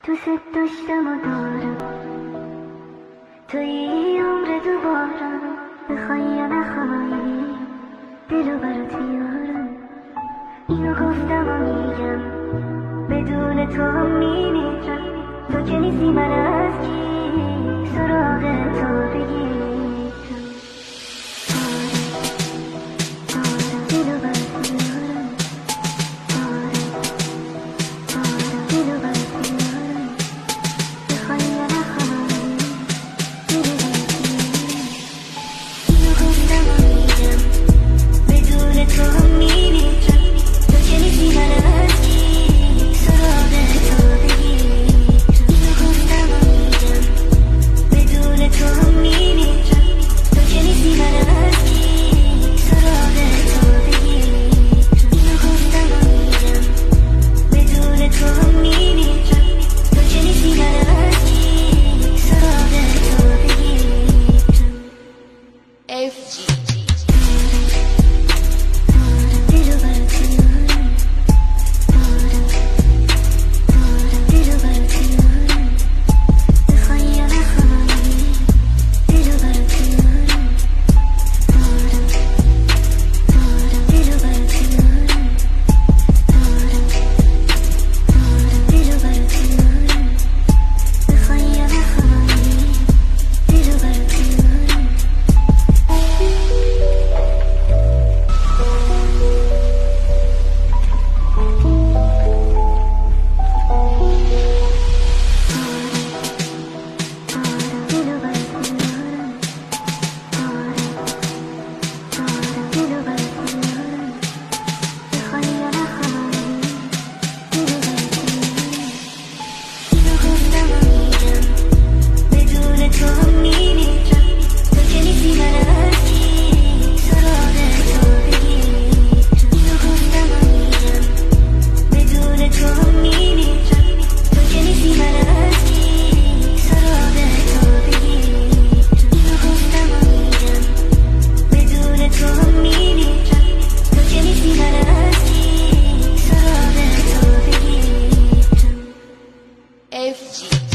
دوست داشتم و دارم توی عمر دوبارم، بخوای یا نخوای دلو برات میارم. اینو گفتم و میگم بدون تو هم میمیرم. تو که نیستی من از کی سراغ تو بگیرم. دلو برات میارم، دلو برات میارم، بخوای یا نخوای دلو برات میارم. اینو گفتم و میگم بدون تو هم میمیرم. تو که نیستی من از کی سراغ تو بگیرم. اینو گفتم و میگم بدون تو هم میمیرم. تو که نیستی من از کی سراغ تو بگیرم. اینو گفتم و میگم بدون تو هم میمیرم. تو که نیستی من از کی سراغ تو بگیرم. FG دلو برات میارم، دلو برات میارم، بخوای یا نخوای دلو برات میارم. دلو برات میارم، دلو برات میارم، بخوای یا نخوای دلو برات میارم. دلو برات میارم، دلو برات میارم، بخوای یا نخوای دلو برات میارم. اینو گفتم و میگم بدون تو هم میمیرم. تو که نیستی من از کی سراغ تو بگیرم. اینو گفتم و میگم بدون تو هم میمیرم. تو که نیستی من از کی سراغ تو بگیرم. اینو گفتم و میگم بدون تو هم میمیرم. تو که نیستی من از کی سراغ تو بگیرم. FG